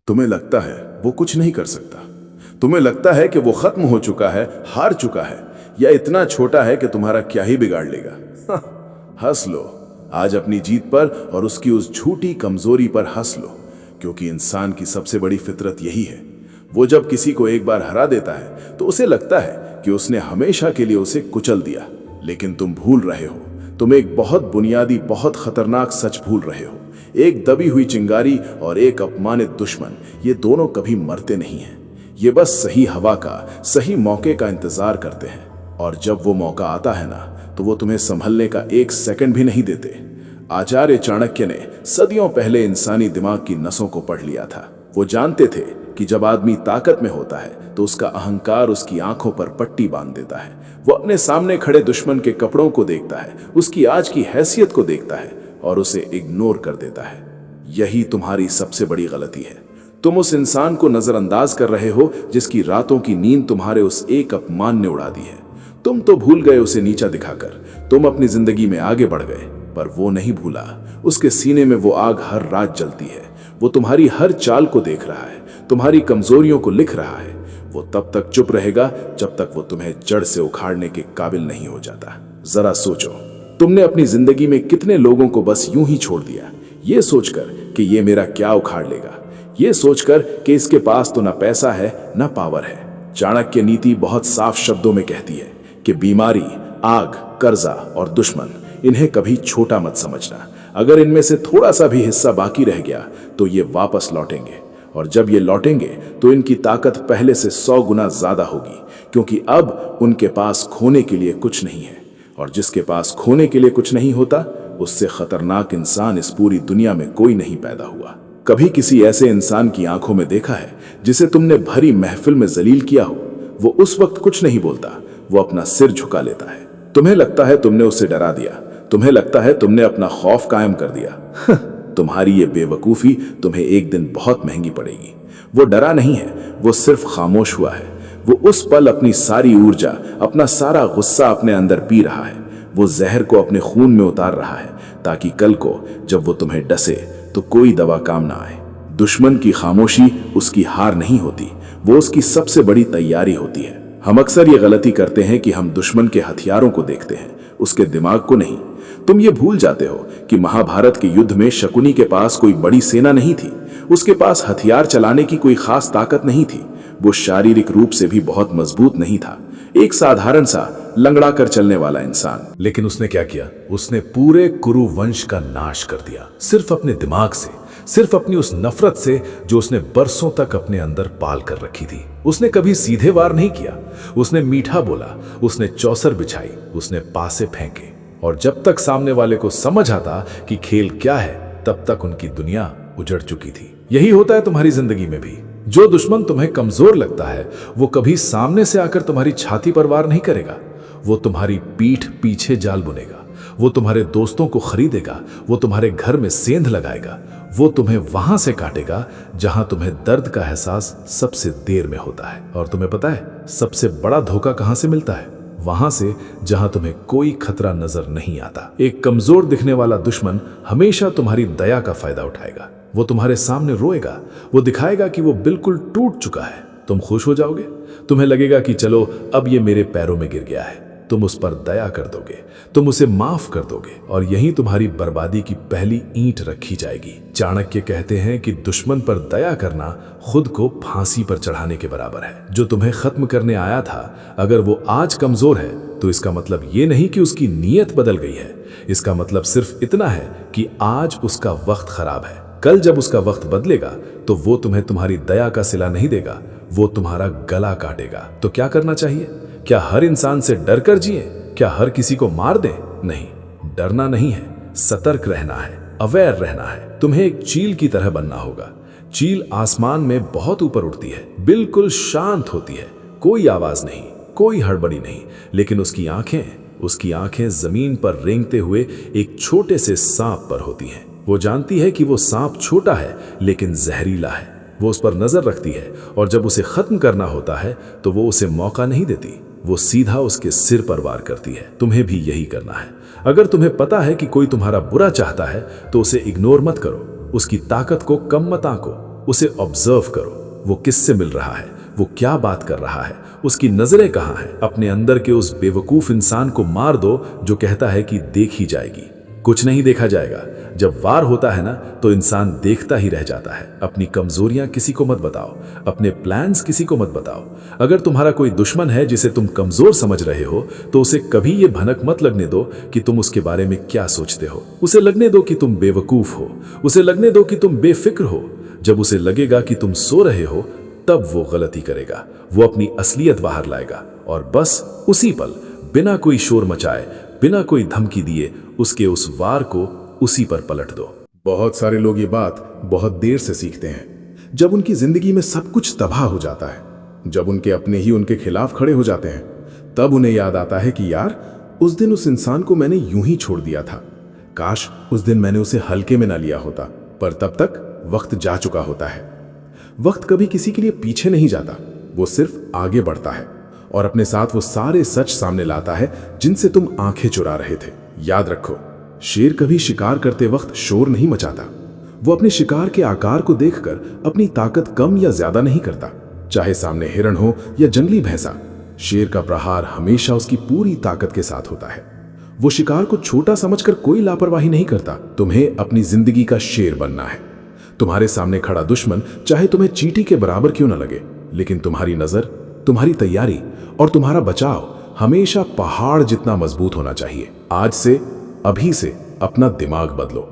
तुम्हें लगता है वो कुछ नहीं कर सकता। तुम्हें लगता है कि वो खत्म हो चुका है, हार चुका है, या इतना छोटा है कि तुम्हारा क्या ही बिगाड़ लेगा। हंस लो आज अपनी जीत पर और उसकी उस झूठी कमजोरी पर हंस लो, क्योंकि इंसान की सबसे बड़ी फितरत यही है। वो जब किसी को एक बार हरा देता है तो उसे लगता है कि उसने हमेशा के लिए उसे कुचल दिया। लेकिन तुम भूल रहे हो, तुम एक बहुत बुनियादी, बहुत खतरनाक सच भूल रहे हो। एक दबी हुई चिंगारी और एक अपमानित दुश्मन, ये दोनों कभी मरते नहीं हैं। ये बस सही हवा का, सही मौके का इंतजार करते हैं, और जब वो मौका आता है ना, तो वो तुम्हें संभलने का एक सेकंड भी नहीं देते। आचार्य चाणक्य ने सदियों पहले इंसानी दिमाग की नसों को पढ़ लिया था। वो जानते थे कि जब आदमी ताकत में होता है तो उसका अहंकार उसकी आंखों पर पट्टी बांध देता है। वो अपने सामने खड़े दुश्मन के कपड़ों को देखता है, उसकी आज की हैसियत को देखता है और उसे इग्नोर कर देता है। यही तुम्हारी सबसे बड़ी गलती है। तुम उस इंसान को नजरअंदाज कर रहे हो जिसकी रातों की नींद तुम्हारे उस एक अपमान ने उड़ा दी है। तुम तो भूल गए उसे नीचा दिखाकर। तुम अपनी जिंदगी में आगे बढ़ गए, पर वो नहीं भूला। उसके सीने में वो आग हर रात जलती है। वो तुम्हारी हर चाल को देख रहा है, तुम्हारी कमजोरियों को लिख रहा है। वो तब तक चुप रहेगा जब तक वो तुम्हें जड़ से उखाड़ने के काबिल नहीं हो जाता। जरा सोचो, तुमने अपनी जिंदगी में कितने लोगों को बस यूं ही छोड़ दिया, ये सोचकर कि ये मेरा क्या उखाड़ लेगा, ये सोचकर कि इसके पास तो ना पैसा है ना पावर है। चाणक्य नीति बहुत साफ शब्दों में कहती है कि बीमारी, आग, कर्जा और दुश्मन, इन्हें कभी छोटा मत समझना। अगर इनमें से थोड़ा सा भी हिस्सा बाकी रह गया तो ये वापस लौटेंगे, और जब ये लौटेंगे तो इनकी ताकत पहले से 100 गुना ज्यादा होगी, क्योंकि अब उनके पास खोने के लिए कुछ नहीं है। और जिसके पास खोने के लिए कुछ नहीं होता, उससे खतरनाक इंसान इस पूरी दुनिया में कोई नहीं पैदा हुआ। कभी किसी ऐसे इंसान की आंखों में देखा है जिसे तुमने भरी महफिल में जलील किया हो? वो उस वक्त कुछ नहीं बोलता, वो अपना सिर झुका लेता है। तुम्हें लगता है तुमने उसे डरा दिया, तुम्हें लगता है तुमने अपना खौफ कायम कर दिया। तुम्हारी ये बेवकूफी तुम्हें एक दिन बहुत महंगी पड़ेगी। वो डरा नहीं है, वो सिर्फ खामोश हुआ है। वो उस पल अपनी सारी ऊर्जा, अपना सारा गुस्सा अपने अंदर पी रहा है। वो जहर को अपने खून में उतार रहा है, ताकि कल को जब वो तुम्हें डसे तो कोई दवा काम ना आए। दुश्मन की खामोशी उसकी हार नहीं होती, वो उसकी सबसे बड़ी तैयारी होती है। हम अक्सर ये गलती करते हैं कि हम दुश्मन के हथियारों को देखते हैं, उसके दिमाग को नहीं। तुम ये भूल जाते हो कि महाभारत के युद्ध में शकुनी के पास कोई बड़ी सेना नहीं थी। उसके पास हथियार चलाने की कोई खास ताकत नहीं थी। वो शारीरिक रूप से भी बहुत मजबूत नहीं था, एक साधारण सा लंगड़ा कर चलने वाला इंसान। लेकिन उसने क्या किया? उसने पूरे कुरु वंश का नाश कर दिया, सिर्फ अपने दिमाग से, सिर्फ अपनी उस नफरत से जो उसने बरसों तक अपने अंदर पाल कर रखी थी। उसने कभी सीधे वार नहीं किया, उसने मीठा बोला, उसने चौसर बिछाई, उसने पासे फेंके, और जब तक सामने वाले को समझ आता कि खेल क्या है, तब तक उनकी दुनिया उजड़ चुकी थी। यही होता है तुम्हारी जिंदगी में भी। जो दुश्मन तुम्हें कमजोर लगता है, वो कभी सामने से आकर तुम्हारी छाती पर वार नहीं करेगा। वो तुम्हारी पीठ पीछे जाल बुनेगा, वो तुम्हारे दोस्तों को खरीदेगा, वो तुम्हारे घर में सेंध लगाएगा, वो तुम्हें वहां से काटेगा जहां तुम्हें दर्द का एहसास सबसे देर में होता है। और तुम्हें पता है सबसे बड़ा धोखा कहां से मिलता है? वहां से जहां तुम्हें कोई खतरा नजर नहीं आता। एक कमजोर दिखने वाला दुश्मन हमेशा तुम्हारी दया का फायदा उठाएगा। वो तुम्हारे सामने रोएगा, वो दिखाएगा कि वो बिल्कुल टूट चुका है। तुम खुश हो जाओगे, तुम्हें लगेगा कि चलो अब ये मेरे पैरों में गिर गया है। तुम उस पर दया कर दोगे, तुम उसे माफ कर दोगे, और यही तुम्हारी बर्बादी की पहली ईंट रखी जाएगी। चाणक्य कहते हैं कि दुश्मन पर दया करना खुद को फांसी पर चढ़ाने के बराबर है। जो तुम्हें खत्म करने आया था, अगर वो आज कमजोर है तो इसका मतलब ये नहीं कि उसकी नीयत बदल गई है। इसका मतलब सिर्फ इतना है कि आज उसका वक्त खराब है। कल जब उसका वक्त बदलेगा तो वो तुम्हें तुम्हारी दया का सिला नहीं देगा, वो तुम्हारा गला काटेगा। तो क्या करना चाहिए? क्या हर इंसान से डर कर जिए? क्या हर किसी को मार दे? नहीं, डरना नहीं है, सतर्क रहना है, अवेयर रहना है। तुम्हें एक चील की तरह बनना होगा। चील आसमान में बहुत ऊपर उड़ती है, बिल्कुल शांत होती है, कोई आवाज नहीं, कोई हड़बड़ी नहीं, लेकिन उसकी आंखें जमीन पर रेंगते हुए एक छोटे से सांप पर होती हैं। वो जानती है कि वो सांप छोटा है लेकिन जहरीला है। वो उस पर नजर रखती है, और जब उसे खत्म करना होता है तो वो उसे मौका नहीं देती, वो सीधा उसके सिर पर वार करती है। तुम्हें भी यही करना है। अगर तुम्हें पता है कि कोई तुम्हारा बुरा चाहता है तो उसे इग्नोर मत करो, उसकी ताकत को कम मत आंको। उसे ऑब्जर्व करो, वो किससे मिल रहा है, वो क्या बात कर रहा है, उसकी नजरें कहाँ हैं। अपने अंदर के उस बेवकूफ इंसान को मार दो जो कहता है कि देखी जाएगी। कुछ नहीं देखा जाएगा। जब वार होता है ना तो इंसान देखता ही रह जाता है। अपनी कमजोरियां किसी को मत बताओ, अपने प्लान्स किसी को मत बताओ। अगर तुम्हारा कोई दुश्मन है जिसे तुम कमजोर समझ रहे हो तो उसे कभी ये भनक मत लगने दो कि तुम उसके बारे में क्या सोचते हो। उसे लगने दो कि तुम बेवकूफ हो, उसे लगने दो कि तुम बेफिक्र हो। जब उसे लगेगा कि तुम सो रहे हो तब वो गलती करेगा, वो अपनी असलियत बाहर लाएगा और बस उसी पल बिना कोई शोर मचाए, बिना कोई धमकी दिए उसके उस वार को उसी पर पलट दो। बहुत सारे लोग ये बात बहुत देर से सीखते हैं, जब उनकी जिंदगी में सब कुछ तबाह हो जाता है, जब उनके अपने ही उनके खिलाफ खड़े हो जाते हैं, तब उन्हें याद आता है कि यार उस दिन उस इंसान को मैंने यूं ही छोड़ दिया था, काश उस दिन मैंने उसे हल्के में ना लिया होता। पर तब तक वक्त जा चुका होता है। वक्त कभी किसी के लिए पीछे नहीं जाता, वो सिर्फ आगे बढ़ता है और अपने साथ वो सारे सच सामने लाता है जिनसे तुम आंखें चुरा रहे थे। याद रखो, शेर कभी शिकार करते वक्त शोर नहीं मचाता, वो अपने शिकार के आकार को देखकर अपनी ताकत कम या ज्यादा नहीं करता। चाहे सामने हिरण हो या जंगली भैंसा, शेर का प्रहार हमेशा उसकी पूरी ताकत के साथ होता है। वो शिकार को छोटा समझकर कोई लापरवाही नहीं करता। तुम्हें अपनी जिंदगी का शेर बनना है। तुम्हारे सामने खड़ा दुश्मन चाहे तुम्हें चींटी के बराबर क्यों न लगे, लेकिन तुम्हारी नजर, तुम्हारी तैयारी और तुम्हारा बचाव हमेशा पहाड़ जितना मजबूत होना चाहिए। आज से, अभी से अपना दिमाग बदलो।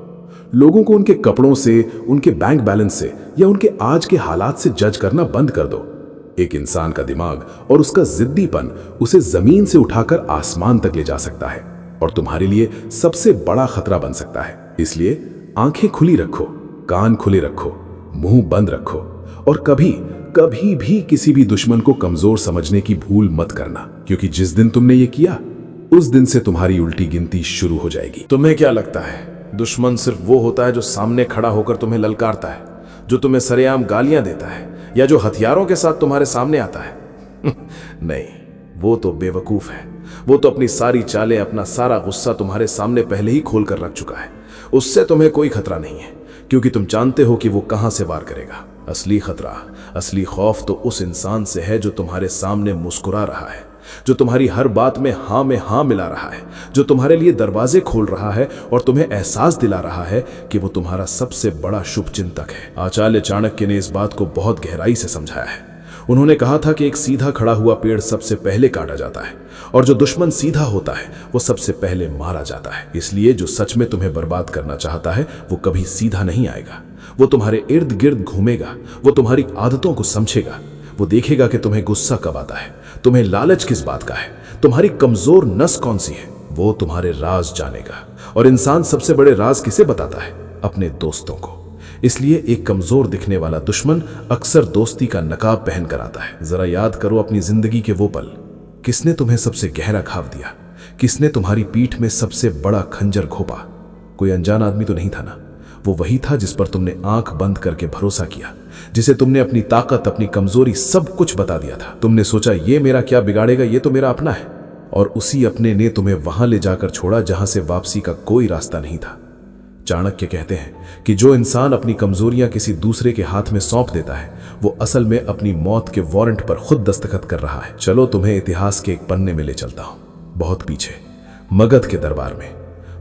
लोगों को उनके कपड़ों से, उनके बैंक बैलेंस से या उनके आज के हालात से जज करना बंद कर दो। एक इंसान का दिमाग और उसका जिद्दीपन उसे जमीन से उठाकर आसमान तक ले जा सकता है और तुम्हारे लिए सबसे बड़ा खतरा बन सकता है। इसलिए आंखें खुली रखो, कान खुले रखो, मुंह बंद रखो और कभी कभी भी किसी भी दुश्मन को कमजोर समझने की भूल मत करना, क्योंकि जिस दिन तुमने ये किया उस दिन से तुम्हारी उल्टी गिनती शुरू हो जाएगी। तुम्हें क्या लगता है दुश्मन सिर्फ वो होता है जो सामने खड़ा होकर तुम्हें ललकारता है, जो तुम्हें सरेआम गालियां देता है या जो हथियारों के साथ तुम्हारे सामने आता है? नहीं, वो तो बेवकूफ है। वो तो अपनी सारी चालें, अपना सारा गुस्सा तुम्हारे सामने पहले ही खोल कर रख चुका है। उससे तुम्हें कोई खतरा नहीं है, क्योंकि तुम जानते हो कि वो कहां से वार करेगा। असली खतरा, असली खौफ तो उस इंसान से है जो तुम्हारे सामने मुस्कुरा रहा है, जो तुम्हारी हर बात में हाँ मिला रहा है, जो तुम्हारे लिए दरवाजे खोल रहा है और तुम्हें एहसास दिला रहा है कि वो तुम्हारा सबसे बड़ा शुभचिंतक है। आचार्य चाणक्य ने इस बात को बहुत गहराई से समझाया है। उन्होंने कहा था कि एक सीधा खड़ा हुआ पेड़ सबसे पहले काटा जाता है और जो दुश्मन सीधा होता है वो सबसे पहले मारा जाता है। इसलिए जो सच में तुम्हें बर्बाद करना चाहता है वो कभी सीधा नहीं आएगा। वो तुम्हारे इर्द गिर्द घूमेगा, वो तुम्हारी आदतों को समझेगा, वो देखेगा कि तुम्हें गुस्सा कब आता है, तुम्हें लालच किस बात का है, तुम्हारी कमजोर नस कौन सी है। वो तुम्हारे राज जानेगा। और इंसान सबसे बड़े राज किसे बताता है? अपने दोस्तों को। इसलिए एक कमजोर दिखने वाला दुश्मन अक्सर दोस्ती का नकाब पहन कर आता है। जरा याद करो अपनी जिंदगी के वो पल, किसने तुम्हें सबसे गहरा घाव दिया, किसने तुम्हारी पीठ में सबसे बड़ा खंजर घोंपा? कोई अनजान आदमी तो नहीं था ना? वो वही था जिस पर तुमने आंख बंद करके भरोसा किया, जिसे तुमने अपनी ताकत, अपनी कमजोरी सब कुछ बता दिया था। तुमने सोचा ये मेरा क्या बिगाड़ेगा, ये तो मेरा अपना है। और उसी अपने ने तुम्हें वहां ले जाकर छोड़ा जहां से वापसी का कोई रास्ता नहीं था। चाणक्य कहते हैं कि जो इंसान अपनी कमजोरियां किसी दूसरे के हाथ में सौंप देता है वो असल में अपनी मौत के वारंट पर खुद दस्तखत कर रहा है। चलो तुम्हें इतिहास के एक पन्ने में ले चलता हूं, बहुत पीछे, मगध के दरबार में।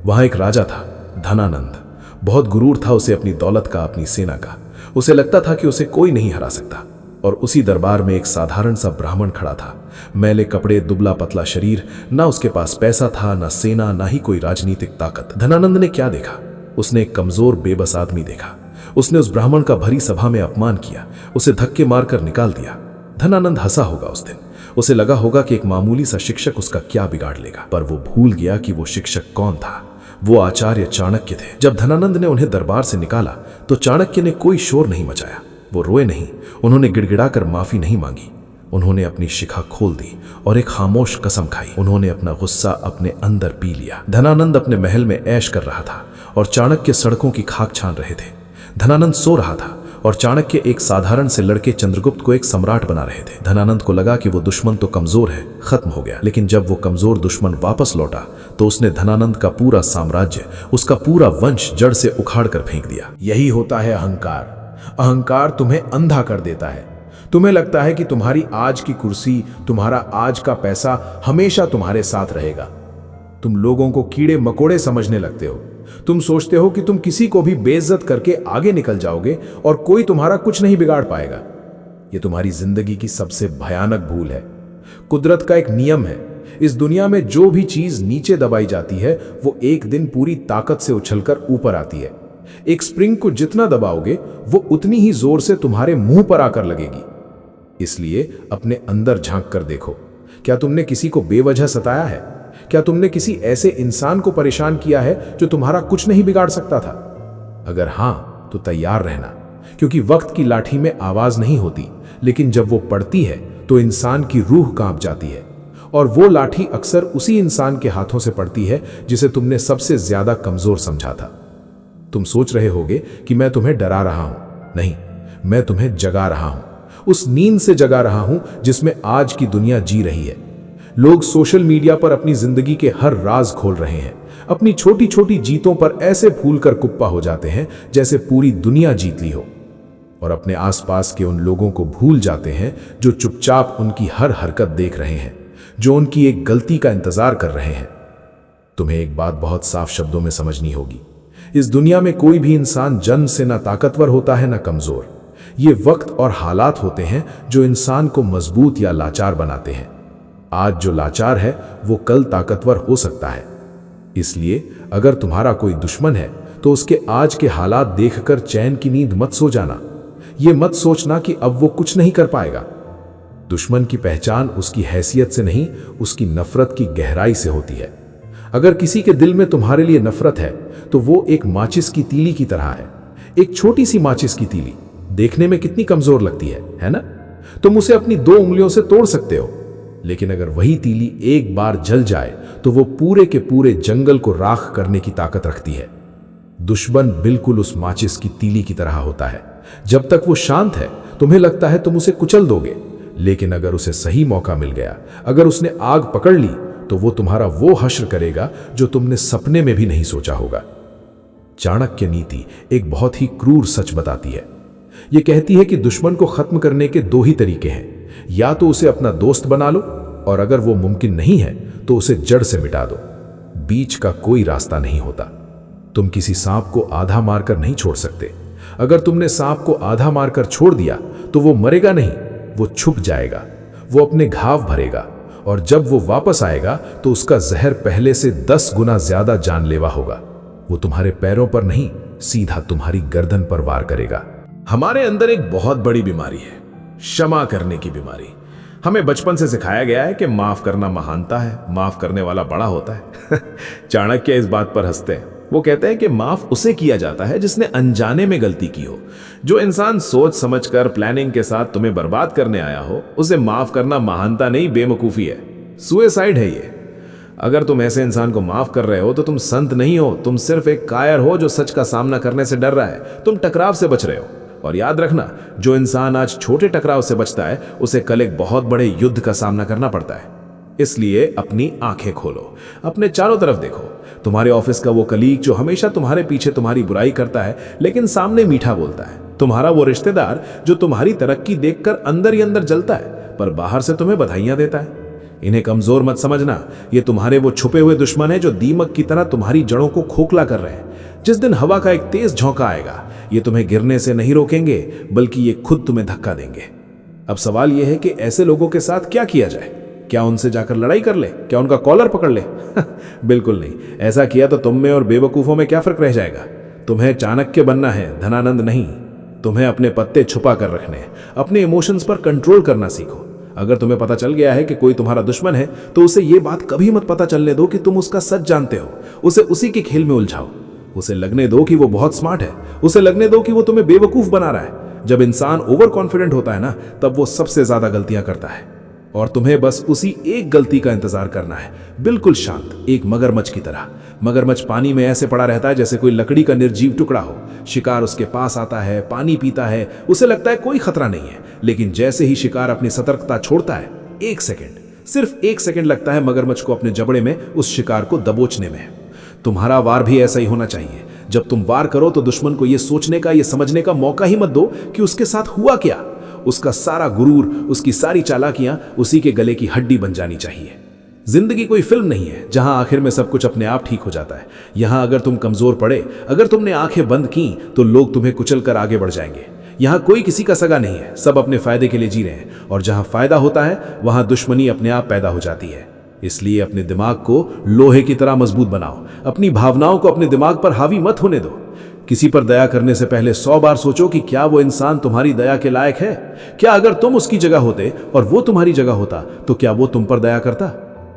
वहां एक राजा था, धनानंद। बहुत गुरूर था उसे अपनी दौलत का, अपनी सेना का। उसे लगता था कि उसे कोई नहीं हरा सकता। और उसी दरबार में एक साधारण सा ब्राह्मण खड़ा था, मैले कपड़े, दुबला पतला शरीर। ना उसके पास पैसा था, ना सेना, ना ही कोई राजनीतिक ताकत। धनानंद ने क्या देखा? उसने एक कमजोर बेबस आदमी देखा। उसने उस ब्राह्मण का भरी सभा में अपमान किया, उसे धक्के मारकर निकाल दिया। धनानंद हंसा होगा उस दिन। उसे लगा होगा कि एक मामूली सा शिक्षक उसका क्या बिगाड़ लेगा, पर वो भूल गया कि वो शिक्षक कौन था। वो आचार्य चाणक्य थे। जब धनानंद ने उन्हें दरबार से निकाला तो चाणक्य ने कोई शोर नहीं मचाया, वो रोए नहीं, उन्होंने गिड़गिड़ाकर माफी नहीं मांगी। उन्होंने अपनी शिखा खोल दी और एक खामोश कसम खाई। उन्होंने अपना गुस्सा अपने अंदर पी लिया। धनानंद अपने महल में ऐश कर रहा था और चाणक्य सड़कों की खाक छान रहे थे। धनानंद सो रहा था और चाणक्य एक साधारण से लड़के चंद्रगुप्त को एक सम्राट बना रहे थे। धनानंद को लगा कि वो दुश्मन तो कमजोर है, खत्म हो गया। लेकिन जब वो कमजोर दुश्मन वापस लौटा तो उसने धनानंद का पूरा साम्राज्य, उसका पूरा वंश जड़ से उखाड़ कर फेंक दिया। यही होता है अहंकार। अहंकार तुम्हें अंधा कर देता है। तुम्हें लगता है कि तुम्हारी आज की कुर्सी, तुम्हारा आज का पैसा हमेशा तुम्हारे साथ रहेगा। तुम लोगों को कीड़े मकोड़े समझने लगते हो। तुम सोचते हो कि तुम किसी को भी बेइज्जत करके आगे निकल जाओगे और कोई तुम्हारा कुछ नहीं बिगाड़ पाएगा। यह तुम्हारी जिंदगी की सबसे भयानक भूल है। कुदरत का एक नियम है, इस दुनिया में जो भी चीज नीचे दबाई जाती है वो एक दिन पूरी ताकत से उछलकर ऊपर आती है। एक स्प्रिंग को जितना दबाओगे वो उतनी ही जोर से तुम्हारे मुंह पर आकर लगेगी। इसलिए अपने अंदर झांक कर देखो, क्या तुमने किसी को बेवजह सताया है? क्या तुमने किसी ऐसे इंसान को परेशान किया है जो तुम्हारा कुछ नहीं बिगाड़ सकता था? अगर हां, तो तैयार रहना, क्योंकि वक्त की लाठी में आवाज नहीं होती, लेकिन जब वो पड़ती है तो इंसान की रूह कांप जाती है। और वो लाठी अक्सर उसी इंसान के हाथों से पड़ती है जिसे तुमने सबसे ज्यादा कमजोर समझा था। तुम सोच रहे होगे कि मैं तुम्हें डरा रहा हूं। नहीं, मैं तुम्हें जगा रहा हूं, उस नींद से जगा रहा हूं जिसमें आज की दुनिया जी रही है। लोग सोशल मीडिया पर अपनी जिंदगी के हर राज खोल रहे हैं। अपनी छोटी छोटी जीतों पर ऐसे फूलकर कुप्पा हो जाते हैं जैसे पूरी दुनिया जीत ली हो, और अपने आसपास के उन लोगों को भूल जाते हैं जो चुपचाप उनकी हर हरकत देख रहे हैं, जो उनकी एक गलती का इंतजार कर रहे हैं। तुम्हें एक बात बहुत साफ शब्दों में समझनी होगी, इस दुनिया में कोई भी इंसान जन्म से ना ताकतवर होता है ना कमजोर। ये वक्त और हालात होते हैं जो इंसान को मजबूत या लाचार बनाते हैं। आज जो लाचार है वो कल ताकतवर हो सकता है। इसलिए अगर तुम्हारा कोई दुश्मन है तो उसके आज के हालात देखकर चैन की नींद मत सो जाना। ये मत सोचना कि अब वो कुछ नहीं कर पाएगा। दुश्मन की पहचान उसकी हैसियत से नहीं, उसकी नफरत की गहराई से होती है। अगर किसी के दिल में तुम्हारे लिए नफरत है तो वो एक माचिस की तीली की तरह है। एक छोटी सी माचिस की तीली देखने में कितनी कमजोर लगती है ना? तुम उसे अपनी 2 उंगलियों से तोड़ सकते हो, लेकिन अगर वही तीली एक बार जल जाए तो वो पूरे के पूरे जंगल को राख करने की ताकत रखती है। दुश्मन बिल्कुल उस माचिस की तीली की तरह होता है। जब तक वो शांत है तुम्हें लगता है तुम उसे कुचल दोगे, लेकिन अगर उसे सही मौका मिल गया, अगर उसने आग पकड़ ली, तो वो तुम्हारा वो हश्र करेगा जो तुमने सपने में भी नहीं सोचा होगा। चाणक्य नीति एक बहुत ही क्रूर सच बताती है। ये कहती है कि दुश्मन को खत्म करने के 2 ही तरीके हैं, या तो उसे अपना दोस्त बना लो, और अगर वो मुमकिन नहीं है तो उसे जड़ से मिटा दो। बीच का कोई रास्ता नहीं होता। तुम किसी सांप को आधा मारकर नहीं छोड़ सकते। अगर तुमने सांप को आधा मारकर छोड़ दिया तो वो मरेगा नहीं, वो छुप जाएगा, वो अपने घाव भरेगा, और जब वो वापस आएगा तो उसका जहर पहले से 10 गुना ज्यादा जानलेवा होगा। वो तुम्हारे पैरों पर नहीं, सीधा तुम्हारी गर्दन पर वार करेगा। हमारे अंदर एक बहुत बड़ी बीमारी है, क्षमा करने की बीमारी। हमें बचपन से सिखाया गया है कि माफ करना महानता है, माफ करने वाला बड़ा होता है। चाणक्य इस बात पर हंसते हैं। वो कहते हैं कि माफ उसे किया जाता है जिसने अनजाने में गलती की हो। जो इंसान सोच समझकर प्लानिंग के साथ तुम्हें बर्बाद करने आया हो, उसे माफ करना महानता नहीं, बेवकूफी है, सुसाइड है ये। अगर तुम ऐसे इंसान को माफ कर रहे हो तो तुम संत नहीं हो, तुम सिर्फ एक कायर हो जो सच का सामना करने से डर रहा है। तुम टकराव से बच रहे हो। और याद रखना, जो इंसान आज छोटे टकराव से बचता है उसे कल एक बहुत बड़े युद्ध का सामना करना पड़ता है। इसलिए अपनी आंखें खोलो, अपने चारों तरफ देखो। तुम्हारे ऑफिस का वो कलीग जो हमेशा तुम्हारे पीछे तुम्हारी बुराई करता है लेकिन सामने मीठा बोलता है। तुम्हारा वो रिश्तेदार जो तुम्हारी तरक्की देखकर अंदर ही अंदर जलता है पर बाहर से तुम्हें बधाइयां देता है। इन्हें कमजोर मत समझना, ये तुम्हारे वो छुपे हुए दुश्मन है जो दीमक की तरह तुम्हारी जड़ों को खोखला कर रहे हैं। जिस दिन हवा का एक तेज झोंका आएगा, ये तुम्हें गिरने से नहीं रोकेंगे बल्कि ये खुद तुम्हें धक्का देंगे। अब सवाल यह है कि ऐसे लोगों के साथ क्या किया जाए? क्या उनसे जाकर लड़ाई कर ले? क्या उनका कॉलर पकड़ ले? बिल्कुल नहीं। ऐसा किया तो तुम में और बेवकूफों में क्या फर्क रह जाएगा? तुम्हें चाणक्य बनना है, धनानंद नहीं। तुम्हें अपने पत्ते छुपा कर रखने हैं, अपने इमोशंस पर कंट्रोल करना सीखो। अगर तुम्हें पता चल गया है कि कोई तुम्हारा दुश्मन है तो उसे यह बात कभी मत पता चलने दो कि तुम उसका सच जानते हो। उसे उसी के खेल में उलझाओ। उसे लगने दो कि वो बहुत स्मार्ट है, उसे लगने दो कि वो तुम्हें बेवकूफ बना रहा है। जब इंसान ओवर कॉन्फिडेंट होता है ना, तब वो सबसे ज्यादा गलतियां करता है। और तुम्हें बस उसी एक गलती का इंतजार करना है, बिल्कुल शांत, एक मगरमच्छ की तरह। मगरमच्छ पानी में ऐसे पड़ा रहता है जैसे कोई लकड़ी का निर्जीव टुकड़ा हो। शिकार उसके पास आता है, पानी पीता है, उसे लगता है कोई खतरा नहीं है, लेकिन जैसे ही शिकार अपनी सतर्कता छोड़ता है, 1 सेकंड, सिर्फ 1 सेकंड लगता है मगरमच्छ को अपने जबड़े में उस शिकार को दबोचने में। तुम्हारा वार भी ऐसा ही होना चाहिए। जब तुम वार करो तो दुश्मन को यह सोचने का, यह समझने का मौका ही मत दो कि उसके साथ हुआ क्या। उसका सारा गुरूर, उसकी सारी चालाकियां उसी के गले की हड्डी बन जानी चाहिए। जिंदगी कोई फिल्म नहीं है जहां आखिर में सब कुछ अपने आप ठीक हो जाता है। यहां अगर तुम कमजोर पड़े, अगर तुमने आंखें बंद की, तो लोग तुम्हें कुचल कर आगे बढ़ जाएंगे। यहां कोई किसी का सगा नहीं है, सब अपने फायदे के लिए जी रहे हैं, और जहां फायदा होता है वहां दुश्मनी अपने आप पैदा हो जाती है। इसलिए अपने दिमाग को लोहे की तरह मजबूत बनाओ, अपनी भावनाओं को अपने दिमाग पर हावी मत होने दो। किसी पर दया करने से पहले 100 बार सोचो कि क्या वो इंसान तुम्हारी दया के लायक है। क्या अगर तुम उसकी जगह होते और वो तुम्हारी जगह होता तो क्या वो तुम पर दया करता?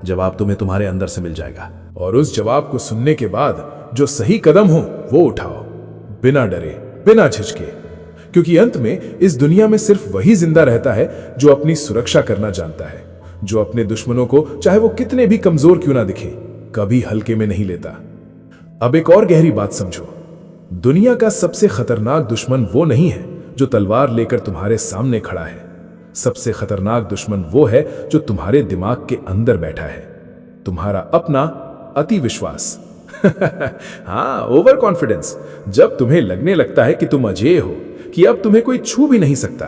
जवाब तुम्हें तुम्हारे अंदर से मिल जाएगा। और उस जवाब को सुनने के बाद जो सही कदम हो वो उठाओ, बिना डरे, बिना झिझके, क्योंकि अंत में इस दुनिया में सिर्फ वही जिंदा रहता है जो अपनी सुरक्षा करना जानता है, जो अपने दुश्मनों को, चाहे वो कितने भी कमजोर क्यों ना दिखे, कभी हल्के में नहीं लेता। अब एक और गहरी बात समझो, दुनिया का सबसे खतरनाक दुश्मन वो नहीं है जो तलवार लेकर तुम्हारे सामने खड़ा है। सबसे खतरनाक दुश्मन वो है जो तुम्हारे दिमाग के अंदर बैठा है, तुम्हारा अपना अति विश्वास। हाँ, ओवर कॉन्फिडेंस। जब तुम्हें लगने लगता है कि तुम अजेय हो, कि अब तुम्हें कोई छू भी नहीं सकता,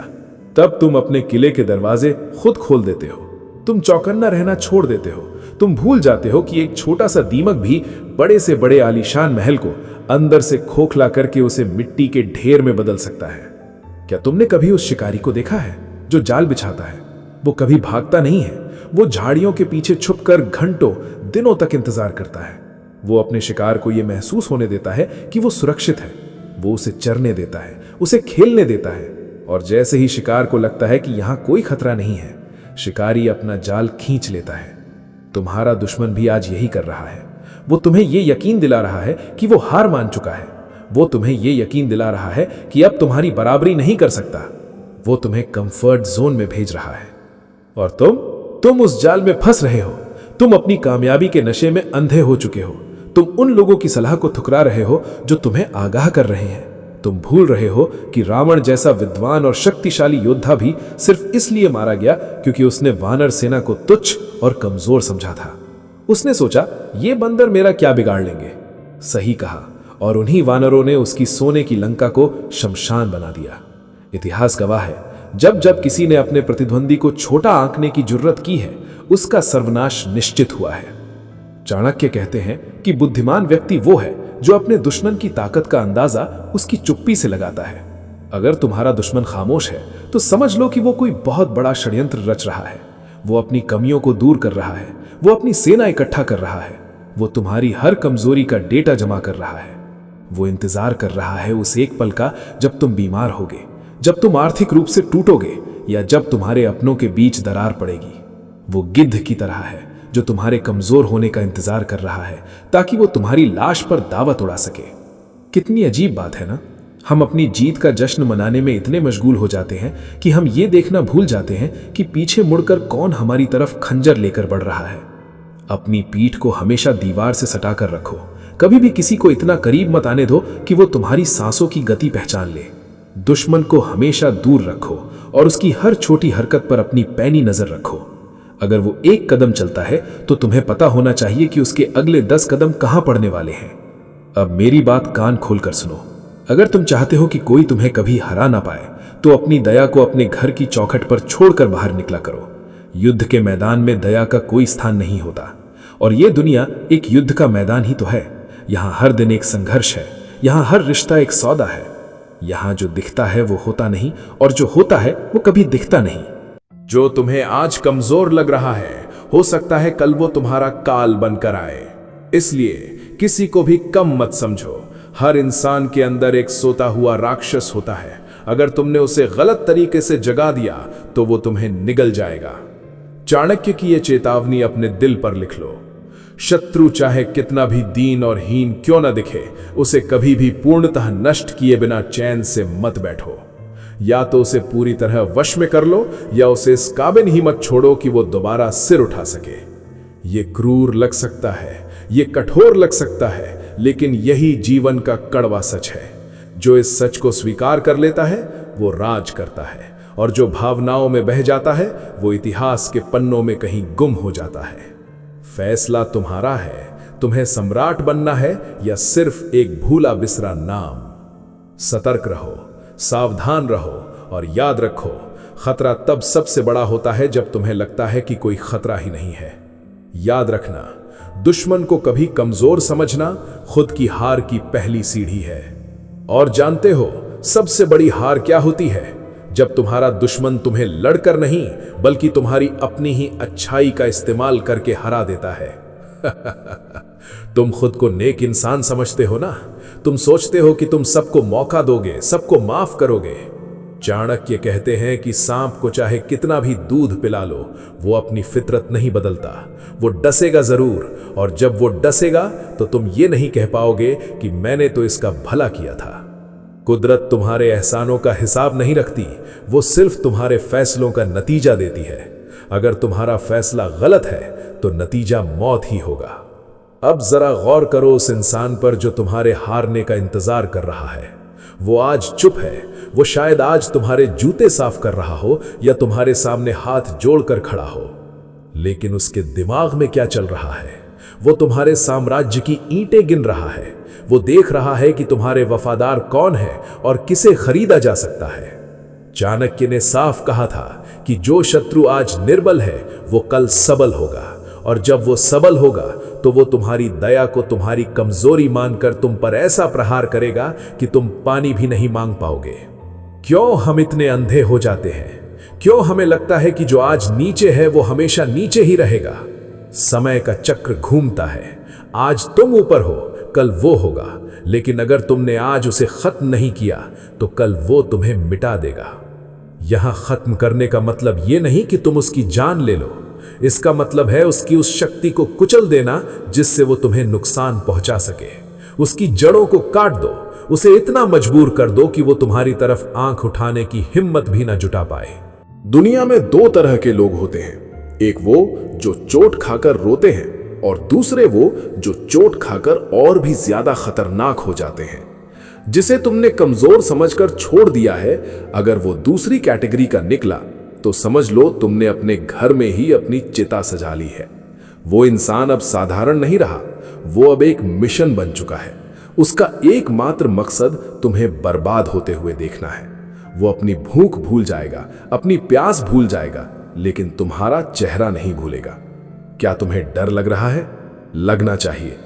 तब तुम अपने किले के दरवाजे खुद खोल देते हो। तुम चौकन्ना रहना छोड़ देते हो। तुम भूल जाते हो कि एक छोटा सा दीमक भी बड़े से बड़े आलीशान महल को अंदर से खोखला करके उसे मिट्टी के ढेर में बदल सकता है। क्या तुमने कभी उस शिकारी को देखा है जो जाल बिछाता है? वो कभी भागता नहीं है, वो झाड़ियों के पीछे छुपकर घंटों दिनों तक इंतजार करता है। वो अपने शिकार को यह महसूस होने देता है कि वो सुरक्षित है। वो उसे चरने देता है, उसे खेलने देता है, और जैसे ही शिकार को लगता है कि यहां कोई खतरा नहीं है, शिकारी अपना जाल खींच लेता है। तुम्हारा दुश्मन भी आज यही कर रहा है। वो तुम्हें यह यकीन दिला रहा है कि वो हार मान चुका है। वो तुम्हें यह यकीन दिला रहा है कि अब तुम्हारी बराबरी नहीं कर सकता। वो तुम्हें कंफर्ट जोन में भेज रहा है, और तुम उस जाल में फंस रहे हो। तुम अपनी कामयाबी के नशे में अंधे हो चुके हो। तुम उन लोगों की सलाह को ठुकरा रहे हो जो तुम्हें आगाह कर रहे हैं। तुम भूल रहे हो कि रावण जैसा विद्वान और शक्तिशाली योद्धा भी सिर्फ इसलिए मारा गया क्योंकि उसने वानर सेना को तुच्छ और कमजोर समझा था। उसने सोचा, ये बंदर मेरा क्या बिगाड़ लेंगे। सही कहा, और उन्हीं वानरों ने उसकी सोने की लंका को शमशान बना दिया। इतिहास गवाह है, जब जब किसी ने अपने प्रतिद्वंदी को छोटा आंकने की जुर्रत की है, उसका सर्वनाश निश्चित हुआ है। चाणक्य कहते हैं कि बुद्धिमान व्यक्ति वो है जो अपने दुश्मन की ताकत का अंदाजा उसकी चुप्पी से लगाता है। अगर तुम्हारा दुश्मन खामोश है तो समझ लो कि वो कोई बहुत बड़ा षड्यंत्र रच रहा है। वो अपनी कमियों को दूर कर रहा है, वो अपनी सेना इकट्ठा कर रहा है, वो तुम्हारी हर कमजोरी का डेटा जमा कर रहा है। वो इंतजार कर रहा है उस एक पल का जब तुम बीमार होगे, जब तुम आर्थिक रूप से टूटोगे, या जब तुम्हारे अपनों के बीच दरार पड़ेगी। वो गिद्ध की तरह है जो तुम्हारे कमजोर होने का इंतजार कर रहा है ताकि वो तुम्हारी लाश पर दावत उड़ा सके। कितनी अजीब बात है ना, हम अपनी जीत का जश्न मनाने में इतने मशगूल हो जाते हैं कि हम ये देखना भूल जाते हैं कि पीछे मुड़कर कौन हमारी तरफ खंजर लेकर बढ़ रहा है। अपनी पीठ को हमेशा दीवार से सटाकर रखो। कभी भी किसी को इतना करीब मत आने दो कि वो तुम्हारी सांसों की गति पहचान ले। दुश्मन को हमेशा दूर रखो और उसकी हर छोटी हरकत पर अपनी पैनी नजर रखो। अगर वो एक कदम चलता है तो तुम्हें पता होना चाहिए कि उसके अगले 10 कदम कहां पड़ने वाले हैं। अब मेरी बात कान खोलकर सुनो। अगर तुम चाहते हो कि कोई तुम्हें कभी हरा ना पाए तो अपनी दया को अपने घर की चौखट पर छोड़कर बाहर निकला करो। युद्ध के मैदान में दया का कोई स्थान नहीं होता, और ये दुनिया एक युद्ध का मैदान ही तो है। यहां हर दिन एक संघर्ष है, यहां हर रिश्ता एक सौदा है। यहां जो दिखता है वो होता नहीं, और जो होता है वो कभी दिखता नहीं। जो तुम्हें आज कमजोर लग रहा है, हो सकता है कल वो तुम्हारा काल बनकर आए। इसलिए किसी को भी कम मत समझो। हर इंसान के अंदर एक सोता हुआ राक्षस होता है। अगर तुमने उसे गलत तरीके से जगा दिया तो वो तुम्हें निगल जाएगा। चाणक्य की यह चेतावनी अपने दिल पर लिख लो। शत्रु चाहे कितना भी दीन और हीन क्यों न दिखे, उसे कभी भी पूर्णतः नष्ट किए बिना चैन से मत बैठो। या तो उसे पूरी तरह वश में कर लो, या उसे इस काबिल ही मत छोड़ो कि वो दोबारा सिर उठा सके। ये क्रूर लग सकता है, ये कठोर लग सकता है, लेकिन यही जीवन का कड़वा सच है। जो इस सच को स्वीकार कर लेता है वो राज करता है, और जो भावनाओं में बह जाता है वो इतिहास के पन्नों में कहीं गुम हो जाता है। फैसला तुम्हारा है, तुम्हें सम्राट बनना है या सिर्फ एक भूला बिसरा नाम? सतर्क रहो, सावधान रहो और याद रखो, खतरा तब सबसे बड़ा होता है जब तुम्हें लगता है कि कोई खतरा ही नहीं है। याद रखना, दुश्मन को कभी कमजोर समझना खुद की हार की पहली सीढ़ी है। और जानते हो सबसे बड़ी हार क्या होती है? जब तुम्हारा दुश्मन तुम्हें लड़कर नहीं बल्कि तुम्हारी अपनी ही अच्छाई का इस्तेमाल करके हरा देता है। तुम खुद को नेक इंसान समझते हो ना? तुम सोचते हो कि तुम सबको मौका दोगे, सबको माफ करोगे। चाणक्य कहते हैं कि सांप को चाहे कितना भी दूध पिला लो, वो अपनी फितरत नहीं बदलता। वो डसेगा जरूर, और जब वो डसेगा तो तुम ये नहीं कह पाओगे कि मैंने तो इसका भला किया था। कुदरत तुम्हारे एहसानों का हिसाब नहीं रखती, वो सिर्फ तुम्हारे फैसलों का नतीजा देती है। अगर तुम्हारा फैसला गलत है तो नतीजा मौत ही होगा। अब जरा गौर करो उस इंसान पर जो तुम्हारे हारने का इंतजार कर रहा है। वो आज चुप है, वो शायद आज तुम्हारे जूते साफ कर रहा हो या तुम्हारे सामने हाथ जोड़कर खड़ा हो, लेकिन उसके दिमाग में क्या चल रहा है? वो तुम्हारे साम्राज्य की ईंटें गिन रहा है। वो देख रहा है कि तुम्हारे वफादार कौन है और किसे खरीदा जा सकता है। चाणक्य ने साफ कहा था कि जो शत्रु आज निर्बल है वो कल सबल होगा, और जब वो सबल होगा तो वो तुम्हारी दया को तुम्हारी कमजोरी मानकर तुम पर ऐसा प्रहार करेगा कि तुम पानी भी नहीं मांग पाओगे। क्यों हम इतने अंधे हो जाते हैं? क्यों हमें लगता है कि जो आज नीचे है वो हमेशा नीचे ही रहेगा? समय का चक्र घूमता है। आज तुम ऊपर हो, कल वो होगा, लेकिन अगर तुमने आज उसे खत्म नहीं किया तो कल वो तुम्हें मिटा देगा। यहां खत्म करने का मतलब ये नहीं कि तुम उसकी जान ले लो। इसका मतलब है उसकी उस शक्ति को कुचल देना जिससे वो तुम्हें नुकसान पहुंचा सके। उसकी जड़ों को काट दो, उसे इतना मजबूर कर दो कि वो तुम्हारी तरफ आंख उठाने की हिम्मत भी ना जुटा पाए। दुनिया में दो तरह के लोग होते हैं, एक वो जो चोट खाकर रोते हैं और दूसरे वो जो चोट खाकर और भी ज्यादा खतरनाक हो जाते हैं। जिसे तुमने कमजोर समझकर छोड़ दिया है, अगर वो दूसरी कैटेगरी का निकला तो समझ लो तुमने अपने घर में ही अपनी चिता सजा ली है। वो इंसान अब साधारण नहीं रहा, वो अब एक मिशन बन चुका है। उसका एकमात्र मकसद तुम्हें बर्बाद होते हुए देखना है। वो अपनी भूख भूल जाएगा, अपनी प्यास भूल जाएगा, लेकिन तुम्हारा चेहरा नहीं भूलेगा। क्या तुम्हें डर लग रहा है? लगना चाहिए।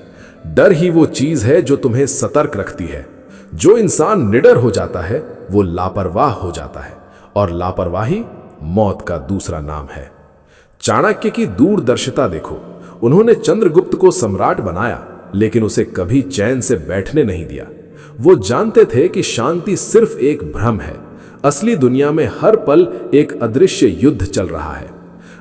डर ही वो चीज है जो तुम्हें सतर्क रखती है। जो इंसान निडर हो जाता है वो लापरवाह हो जाता है, और लापरवाही मौत का दूसरा नाम है। चाणक्य की दूरदर्शिता देखो। उन्होंने चंद्रगुप्त को सम्राट बनाया, लेकिन उसे कभी चैन से बैठने नहीं दिया। वो जानते थे कि शांति सिर्फ एक भ्रम है। असली दुनिया में हर पल एक अदृश्य युद्ध चल रहा है।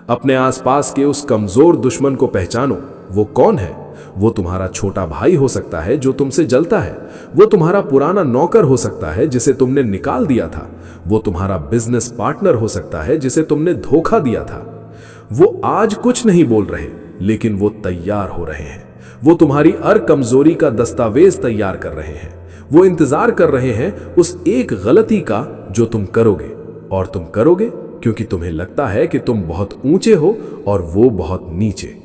अपने आसपास के उस कमजोर दुश्मन को पहचानो। वो कौन है? वो तुम्हारा छोटा भाई हो सकता है जो तुमसे जलता है। वो तुम्हारा पुराना नौकर हो सकता है जिसे तुमने निकाल दिया था। वो तुम्हारा बिजनेस पार्टनर हो सकता है जिसे तुमने धोखा दिया था। वो आज कुछ नहीं बोल रहे, लेकिन वो तैयार हो रहे हैं। वो तुम्हारी हर कमजोरी का दस्तावेज तैयार कर रहे हैं। वो इंतजार कर रहे हैं उस एक गलती का जो तुम करोगे, और तुम करोगे क्योंकि तुम्हें लगता है कि तुम बहुत ऊंचे हो और वो बहुत नीचे।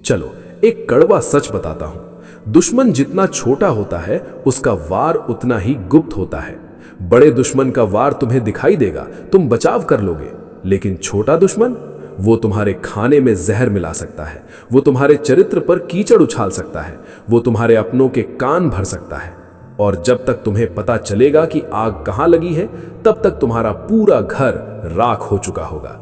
चलो एक कड़वा सच बताता हूं। दुश्मन जितना छोटा होता है उसका वार उतना ही गुप्त होता है। बड़े दुश्मन का वार तुम्हें दिखाई देगा, तुम बचाव कर लोगे, लेकिन छोटा दुश्मन, वो तुम्हारे खाने में जहर मिला सकता है। वो तुम्हारे चरित्र पर कीचड़ उछाल सकता है। वो तुम्हारे अपनों के कान भर सकता है। और जब तक तुम्हें पता चलेगा कि आग कहां लगी है, तब तक तुम्हारा पूरा घर राख हो चुका होगा।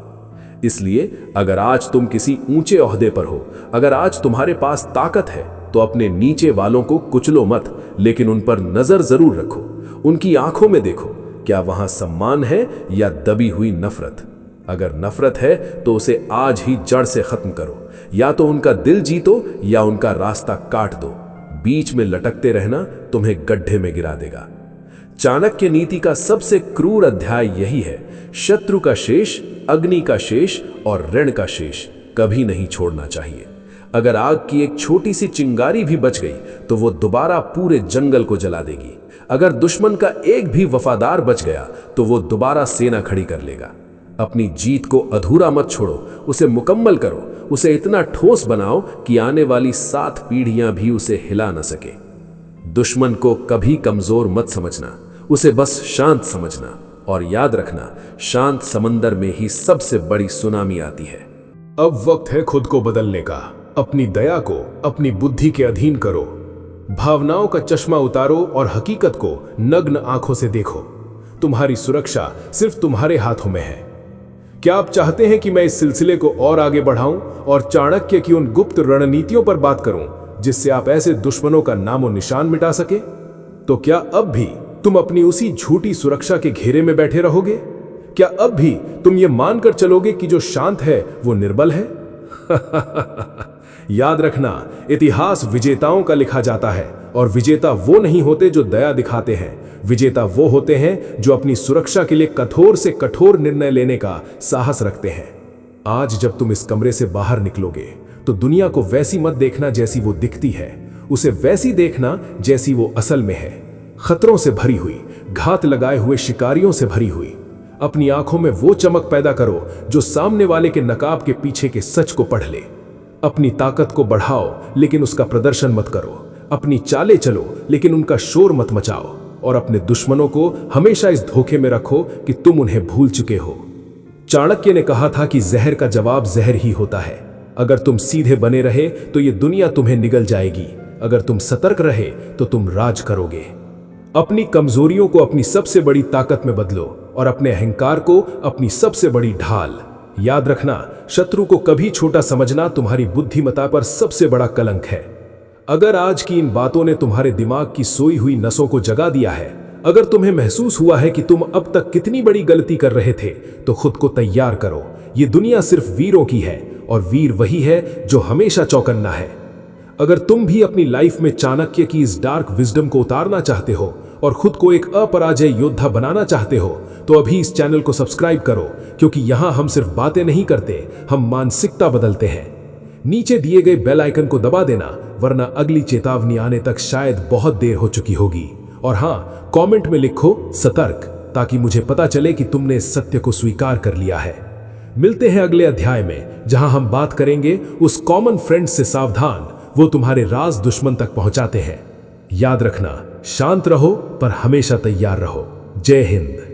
इसलिए अगर आज तुम किसी ऊंचे ओहदे पर हो, अगर आज तुम्हारे पास ताकत है, तो अपने नीचे वालों को कुचलो मत, लेकिन उन पर नजर जरूर रखो। उनकी आंखों में देखो, क्या वहां सम्मान है या दबी हुई नफरत? अगर नफरत है तो उसे आज ही जड़ से खत्म करो। या तो उनका दिल जीतो या उनका रास्ता काट दो। बीच में लटकते रहना तुम्हें गड्ढे में गिरा देगा। चाणक्य नीति का सबसे क्रूर अध्याय यही है। शत्रु का शेष, अग्नि का शेष और ऋण का शेष कभी नहीं छोड़ना चाहिए। अगर आग की एक छोटी सी चिंगारी भी बच गई तो वो दोबारा पूरे जंगल को जला देगी। अगर दुश्मन का एक भी वफादार बच गया तो वो दोबारा सेना खड़ी कर लेगा। अपनी जीत को अधूरा मत छोड़ो, उसे मुकम्मल करो, उसे इतना ठोस बनाओ कि आने वाली 7 पीढ़ियां भी उसे हिला न सके। दुश्मन को कभी कमजोर मत समझना, उसे बस शांत समझना, और याद रखना, शांत समंदर में ही सबसे बड़ी सुनामी आती है। अब वक्त है खुद को बदलने का। अपनी दया को अपनी बुद्धि के अधीन करो, भावनाओं का चश्मा उतारो और हकीकत को नग्न आंखों से देखो। तुम्हारी सुरक्षा सिर्फ तुम्हारे हाथों में है। क्या आप चाहते हैं कि मैं इस सिलसिले को और आगे बढ़ाऊं और चाणक्य की उन गुप्त रणनीतियों पर बात करूं जिससे आप ऐसे दुश्मनों का नामो निशान मिटा सके? तो क्या अब भी तुम अपनी उसी झूठी सुरक्षा के घेरे में बैठे रहोगे? क्या अब भी तुम ये मानकर चलोगे कि जो शांत है वो निर्बल है? याद रखना, इतिहास विजेताओं का लिखा जाता है, और विजेता वो नहीं होते जो दया दिखाते हैं। विजेता वो होते हैं जो अपनी सुरक्षा के लिए कठोर से कठोर निर्णय लेने का साहस रखते हैं। आज जब तुम इस कमरे से बाहर निकलोगे तो दुनिया को वैसी मत देखना जैसी वो दिखती है, उसे वैसी देखना जैसी वो असल में है। खतरों से भरी हुई, घात लगाए हुए शिकारियों से भरी हुई। अपनी आंखों में वो चमक पैदा करो जो सामने वाले के नकाब के पीछे के सच को पढ़ ले। अपनी ताकत को बढ़ाओ लेकिन उसका प्रदर्शन मत करो। अपनी चालें चलो लेकिन उनका शोर मत मचाओ। और अपने दुश्मनों को हमेशा इस धोखे में रखो कि तुम उन्हें भूल चुके हो। चाणक्य ने कहा था कि जहर का जवाब जहर ही होता है। अगर तुम सीधे बने रहे तो ये दुनिया तुम्हें निगल जाएगी। अगर तुम सतर्क रहे तो तुम राज करोगे। अपनी कमजोरियों को अपनी सबसे बड़ी ताकत में बदलो और अपने अहंकार को अपनी सबसे बड़ी ढाल। याद रखना, शत्रु को कभी छोटा समझना तुम्हारी बुद्धिमत्ता पर सबसे बड़ा कलंक है। अगर आज की इन बातों ने तुम्हारे दिमाग की सोई हुई नसों को जगा दिया है, अगर तुम्हें महसूस हुआ है कि तुम अब तक कितनी बड़ी गलती कर रहे थे, तो खुद को तैयार करो। ये दुनिया सिर्फ वीरों की है और वीर वही है जो हमेशा चौकन्ना है। अगर तुम भी अपनी लाइफ में चाणक्य की इस डार्क विजडम को उतारना चाहते हो और खुद को एक अपराजय योद्धा बनाना चाहते हो, तो अभी इस चैनल को सब्सक्राइब करो, क्योंकि यहां हम सिर्फ बातें नहीं करते, हम मानसिकता बदलते हैं। नीचे दिए गए बेल आइकन को दबा देना, वरना अगली चेतावनी आने तक शायद बहुत देर हो चुकी होगी। और हाँ, कमेंट में लिखो सतर्क, ताकि मुझे पता चले कि तुमने इस सत्य को स्वीकार कर लिया है। मिलते हैं अगले अध्याय में, जहां हम बात करेंगे उस कॉमन फ्रेंड से सावधान, वो तुम्हारे राज दुश्मन तक पहुंचाते हैं। याद रखना, शांत रहो पर हमेशा तैयार रहो। जय हिंद।